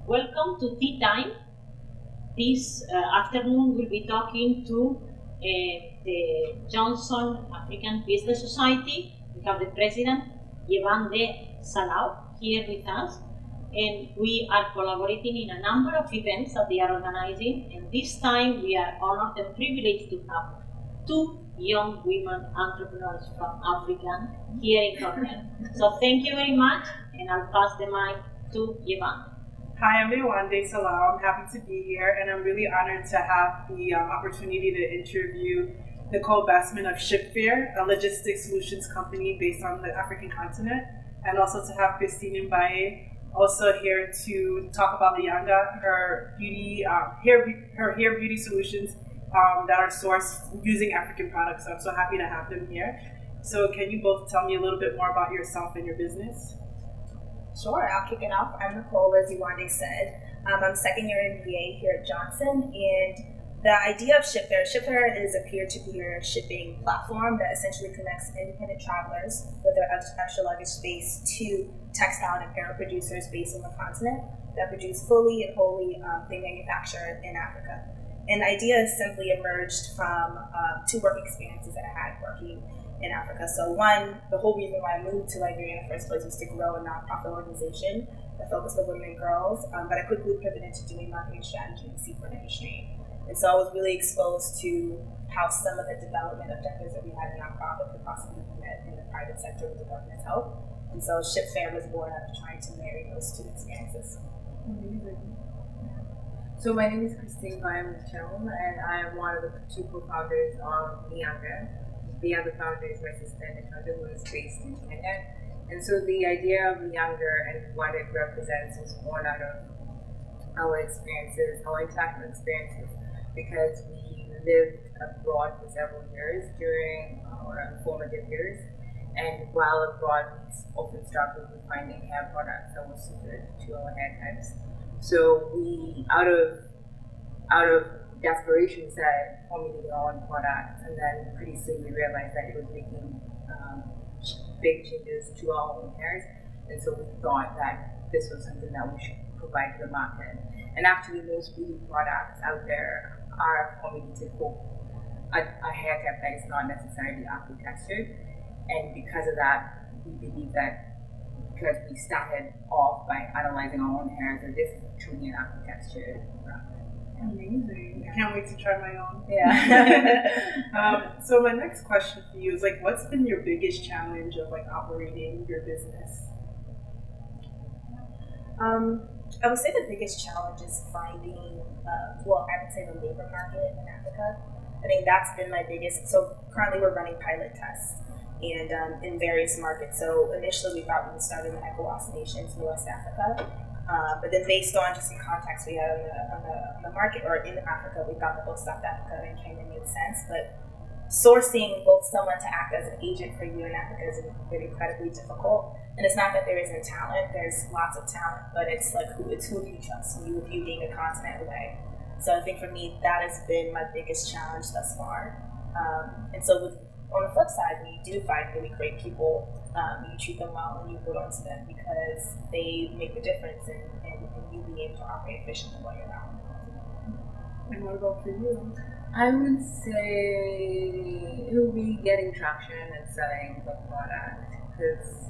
Welcome to Tea Time. This afternoon we'll be talking to the Johnson African Business Society. We have the president, Yewande Salau, here with us. And we are collaborating in a number of events that they are organizing. And this time we are honored and privileged to have two young women entrepreneurs from Africa here in Cornell. So thank you very much, and I'll pass the mic to Yewande. Hi, I'm Yewande Salau. I'm happy to be here, and I'm really honored to have the opportunity to interview Nichole Bestman of Shipfare, a logistics solutions company based on the African continent, and also to have Christine Mbaye also here to talk about Liyanga, her hair beauty solutions that are sourced using African products. So I'm so happy to have them here. So can you both tell me a little bit more about yourself and your business? Sure, I'll kick it off. I'm Nichole, as Yewande said. I'm second year in MBA here at Johnson, and the idea of Shipfare is a peer-to-peer shipping platform that essentially connects independent travelers with their extra luggage space to textile and apparel producers based on the continent that produce fully and wholly they manufacture in Africa. And the idea simply emerged from two work experiences that I had working in Africa. So one, the whole reason why I moved to Liberia in the first place was to grow a nonprofit organization that focused on women and girls, but I quickly pivoted to doing marketing strategy in the seafood industry. And so I was really exposed to how some of the development objectives that we had in nonprofit could possibly be met in the private sector with the government's help. And so Shipfair was born out of trying to marry those two experiences. Amazing. So my name is Christine Muchemu, and I am one of the two co-founders of Liyanga. The other founder is my sister Nichole, who is based in Kenya. And so the idea of Liyanga and what it represents was born out of our experiences, our international experiences, because we lived abroad for several years during our formative years. And while abroad, we often struggled with finding hair products that were suited to our hair types. So we, out of desperation, said formulating our own products, and then pretty soon we realized that it was making big changes to our own hairs, and so we thought that this was something that we should provide to the market. And actually, most beauty products out there are formulated for a hair type that is not necessarily afro-textured, and because of that, we believe that because we started off by analyzing our own hairs, that this is truly an afro-textured product. Amazing. I can't wait to try my own. Yeah. So my next question for you is what's been your biggest challenge of operating your business? I would say the biggest challenge is finding, I would say the labor market in Africa. I think that's been my biggest. So currently we're running pilot tests and in various markets. So initially we thought we would start in the ECOWAS nations in West Africa. But then based on just some contacts we had on the market or in Africa, we thought that both South Africa and Kenya made sense. But sourcing both someone to act as an agent for you in Africa is incredibly difficult. And it's not that there isn't talent, there's lots of talent, but it's who do you trust, you being a continent away. So I think for me, that has been my biggest challenge thus far. And so on the flip side, when you do find really great people, you treat them well and you hold on to them because they make the difference in you being able to operate efficiently while you're out. And what about for you? I would say it will be getting traction and selling the product, because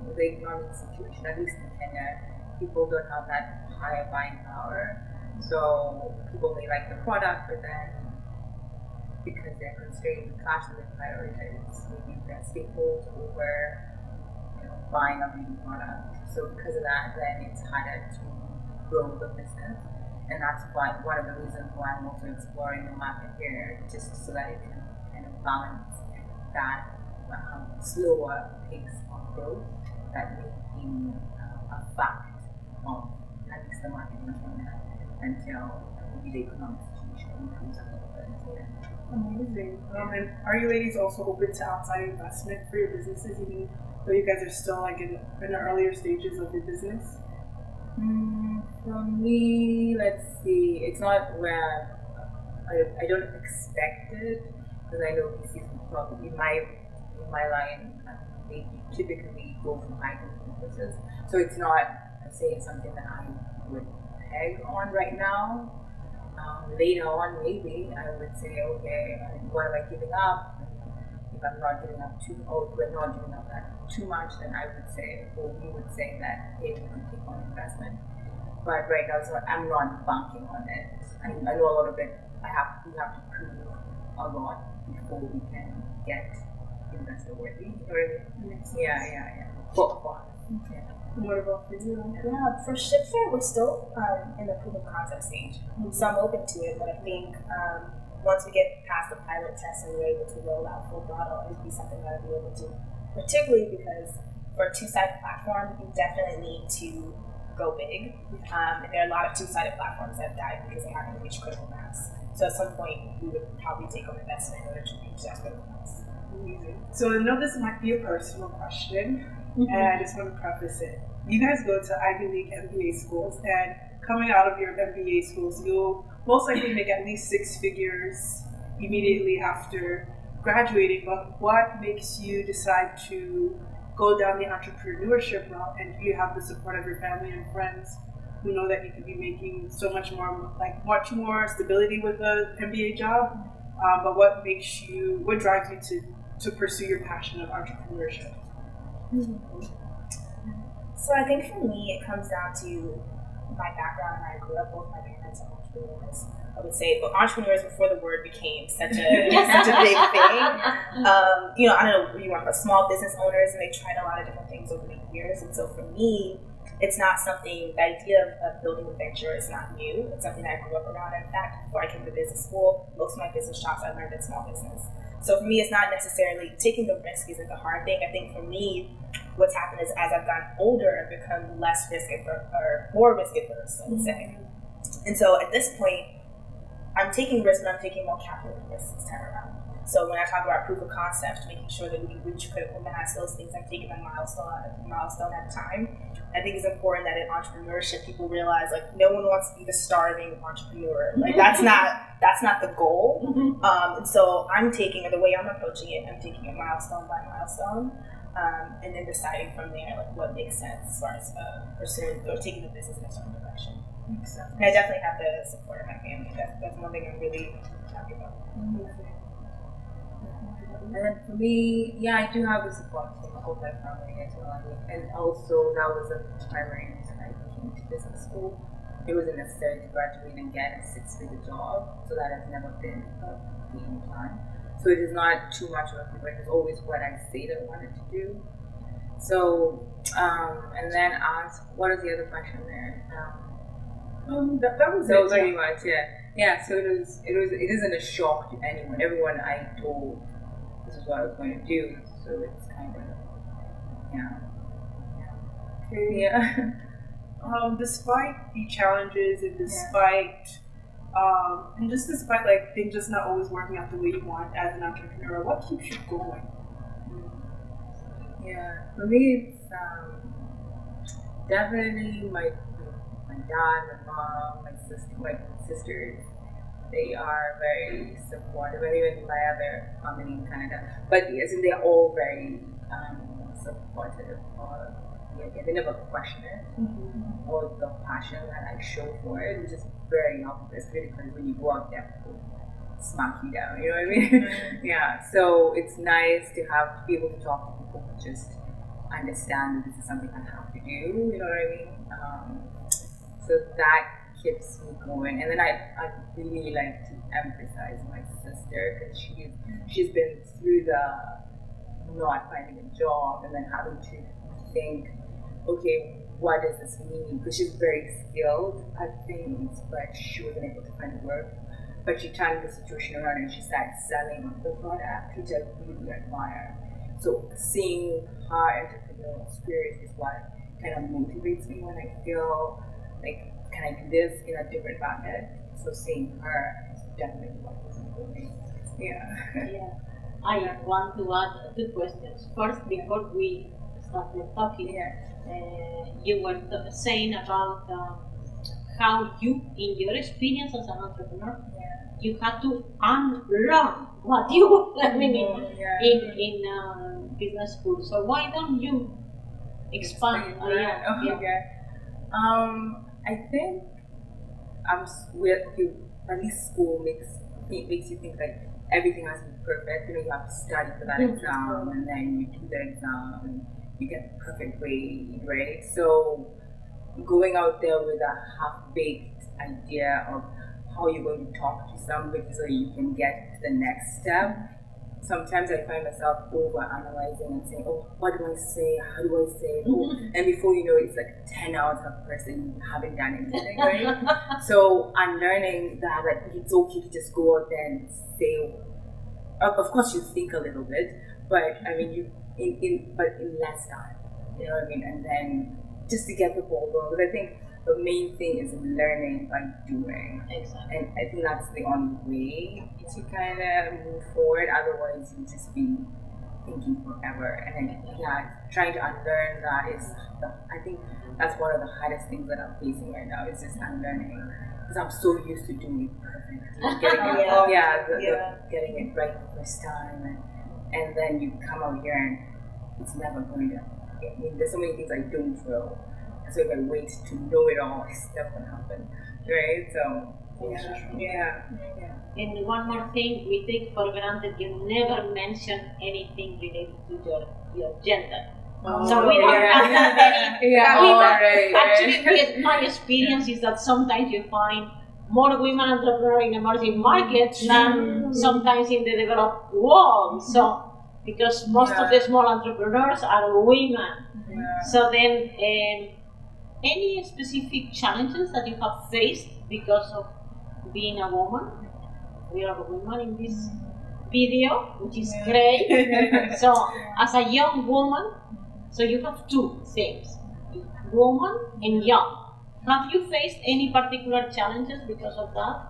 with the economic situation, at least in Kenya, people don't have that higher buying power. So people may like the product, but then because they're constrained with cash, they prioritize maybe their staples over buying a beauty product. So because of that, then it's harder to grow the business. And that's one of the reasons why I'm also exploring the market here, just so that it can kind of balance that slower pace of growth that may be a fact of at least the market in Kenya until maybe the economic situation improves a little bit. Amazing. And are you ladies also open to outside investment for your businesses, even though you guys are still in the earlier stages of your business? For me, let's see, it's not where I don't expect it, because I know VCs will probably, in my line, they typically go for high growth businesses. So it's not I'd say it's something that I would peg on right now. Later on, maybe I would say, okay, what am I giving up? If I'm not giving up we're not giving up that too much, then I would say, or we would say that, hey, we could take on investment. But right now, I'm not banking on it. I know a lot of it. We have to prove a lot before we can get investor worthy. Yeah. Yeah. What about for you? Yeah, for Shipfare, we're still in the proof of concept stage. So I'm open to it, but I think once we get past the pilot test and we're able to roll out full throttle, it would be something that I'd be able to, particularly because for a two-sided platform, you definitely need to go big. And there are a lot of two-sided platforms that died because they haven't reached critical mass. So at some point, we would probably take on investment in order to reach that critical mass. Amazing. So I know this might be a personal question, and I just want to preface it. You guys go to Ivy League MBA schools, and coming out of your MBA schools, you'll most likely make at least 6 figures immediately after graduating. But what makes you decide to go down the entrepreneurship route, and do you have the support of your family and friends who know that you could be making so much more stability with an MBA job? But what drives you to pursue your passion of entrepreneurship? So I think for me, it comes down to my background, and I grew up, both my parents are entrepreneurs. I would say, but entrepreneurs before the word became such a big thing. I don't know, you want small business owners, and they tried a lot of different things over the years. And so for me, it's not something, the idea of building a venture is not new. It's something I grew up around. In fact, before I came to business school, most of my business jobs I learned in small business. So for me, it's not necessarily taking the risk isn't the hard thing. I think for me, what's happened is as I've gotten older, I've become less risk averse, or more risk averse, I would say. And so at this point, I'm taking risks, but I'm taking more calculated risks this time around. So when I talk about proof of concept, making sure that we can reach critical mass, those things, I'm taking a milestone at a time. I think it's important that in entrepreneurship, people realize no one wants to be the starving entrepreneur. That's not the goal. And so the way I'm approaching it, I'm taking it milestone by milestone, and then deciding from there what makes sense as far as pursuing or taking the business in a certain direction. Makes sense. And I definitely have the support of my family. That's one thing I'm really happy about. And then for me, I do have the support of my family as well. And also, that was the primary reason I came to business school. It wasn't necessary to graduate and get a 6-figure job, so that has never been a game plan. So it is not too much of a commitment. It's always what I say that I wanted to do. So, and then ask, what is the other question there? That was so pretty much, yeah. So it isn't a shock to anyone. Everyone I told this is what I was going to do. So it's kind of, despite the challenges and despite things just not always working out the way you want as an entrepreneur, what keeps you going? Yeah, for me, it's definitely my dad, my mom, my sisters. They are very supportive, and even my other family in Canada. But they're all very supportive of the idea. They never question it, or the passion that I show for it, which is very obvious. Because when you go out there, people smack you down. You know what I mean? So it's nice to be able to talk to people who just understand that this is something I have to do. You know what I mean? So that keeps me going. And then I really like to emphasize my sister, because she's been through the not finding a job and then having to think, okay, what does this mean? Because she's very skilled at things, but she wasn't able to find work. But she turned the situation around and she started selling the product, which I really admire. So seeing her entrepreneurial spirit is what kind of motivates me when I feel like, can I do this in a different market? So seeing her is definitely what is motivating. I want to add 2 questions. First, before we started talking, you were saying about how you, in your experience as an entrepreneur, you had to unlearn what you were learning in business school. So why don't you expand? I think at least school makes you think like everything has to be perfect. You have to study for that exam, and then you do the exam, and you get a perfect grade, right? So going out there with a half-baked idea of how you're going to talk to somebody so you can get to the next step. Sometimes I find myself over-analyzing and saying, oh, what do I say? How do I say it? And before you know it, it's like 10 hours of person, you haven't done anything, right? So I'm learning that it's okay to just go out there and say, of course you think a little bit, but I mean, but in less time, you know what I mean? And then just to get the ball rolling, because I think the main thing is learning by doing. Exactly. And I think that's the only way to kind of move forward. Otherwise, you just be thinking forever. And then, trying to unlearn that I think that's one of the hardest things that I'm facing right now, is just unlearning. Because I'm so used to doing it perfect. Getting it right the first time. And then you come out here and it's never going to. I mean, there's so many things I don't know. So if I wait to know it all, it's never going to happen, right? So, yeah. And one more thing, we take for granted you never mention anything related to your gender. So we don't have that many. Actually, my experience is that sometimes you find more women entrepreneurs in emerging markets than sometimes in the developed world. So, because most of the small entrepreneurs are women. So then, any specific challenges that you have faced because of being a woman? We are a woman in this video, which is great. So, as a young woman, so you have two things, woman and young. Have you faced any particular challenges because of that?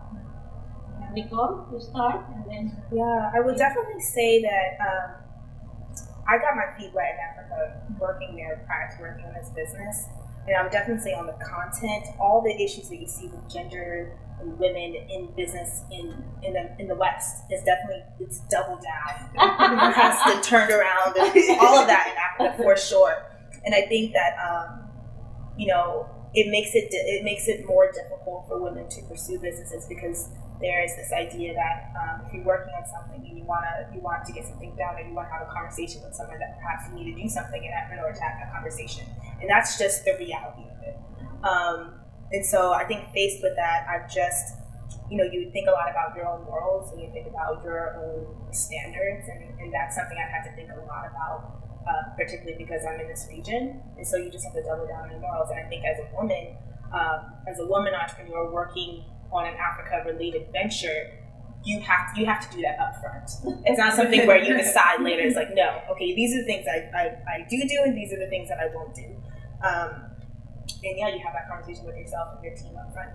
Nichole, you start, and then. Yeah, I would definitely say that I got my feet wet in Africa working there prior to working in this business. And I would definitely say on the content, all the issues that you see with gender and women in business in the West is definitely, it's doubled down. It has to turn around and all of that in Africa for sure. And I think that it makes it more difficult for women to pursue businesses, because there is this idea that if you're working on something and you want to get something done, or you want to have a conversation with someone, that perhaps you need to do something in order to have that conversation. And that's just the reality of it. And so I think faced with that, I've just, you think a lot about your own morals and you think about your own standards, and that's something I've had to think a lot about, particularly because I'm in this region. And so you just have to double down on your morals. And I think as a woman entrepreneur working on an Africa-related venture, you have to do that up front. It's not something where you decide later. It's like, no, okay, these are the things I do, and these are the things that I won't do. And you have that conversation with yourself and your team up front.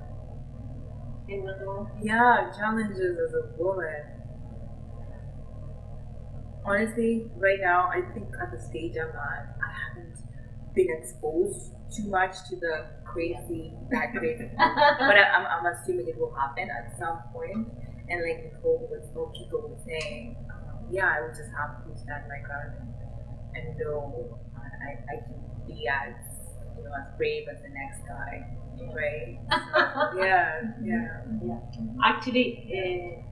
Yeah, challenges as a woman. Honestly, right now, I think at the stage I'm at, I haven't been exposed too much to that crazy. But I'm assuming it will happen at some point. And like Nichole people were saying, I would just have to stand my ground and know I can be as brave as the next guy, right? Actually,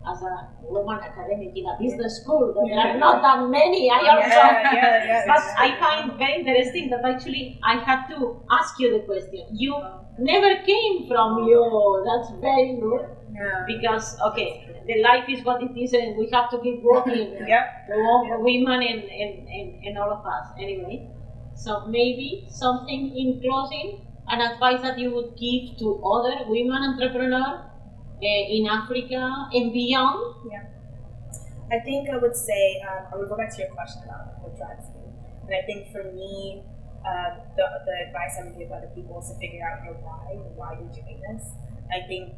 as a woman academic in a business school, there are not that many. But I find very interesting that actually I had to ask you the question. You never came from you. That's very good. Because the life is what it is, and we have to keep working. The women and all of us. Anyway, so maybe something in closing, an advice that you would give to other women entrepreneurs in Africa and beyond. I think I would say I would go back to your question about what drives you. And I think for me, the advice I would give other people is to figure out your why you're doing this. I think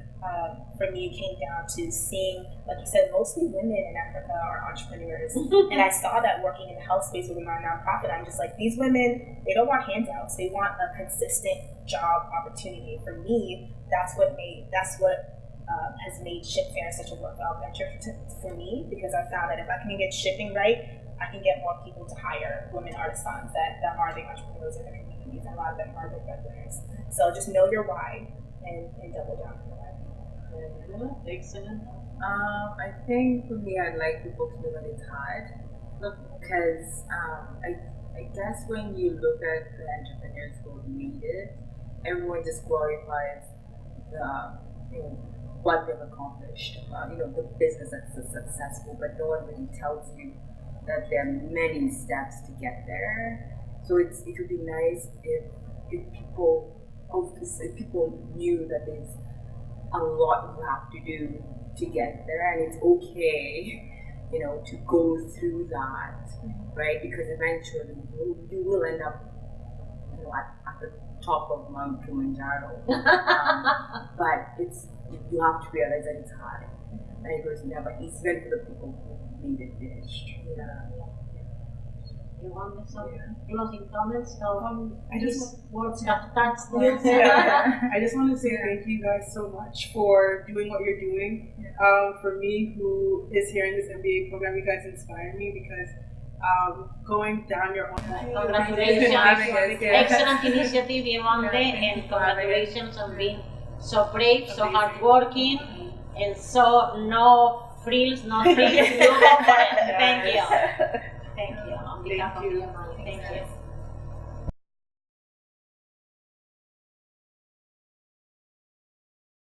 for me, it came down to seeing, like you said, mostly women in Africa are entrepreneurs. And I saw that working in the health space with my nonprofit. I'm just like, these women, they don't want handouts. They want a consistent job opportunity. For me, that's what has made Shipfare such a worthwhile venture for me, because I found that if I can get shipping right, I can get more people to hire women artisans that are the entrepreneurs in their communities. and a lot of them are the breadwinners. So just know your why and double down on your why. Excellent. I think for me, I'd like people to know that it's hard because I guess when you look at the entrepreneurs who made it, everyone just glorifies the what they've accomplished, the business that's successful, but no one really tells you that there are many steps to get there. So it would be nice if people knew that there's a lot you have to do to get there, and it's okay, to go through that, right? Because eventually you will end up, at the top of Mount Kilimanjaro. But you have to realize that it's hard, and it was never easy, even for the people who made it finished. You want some closing comments? I just words have touched you. I just want to say thank you guys so much for doing what you're doing. For me, who is here in this MBA program, you guys inspire me because going down your own path. Congratulations. Excellent initiative, Yewande, and congratulations on being so brave, so hardworking, and so no frills. You go for it. Thank you. Thank you. On behalf of Yewande, thank you.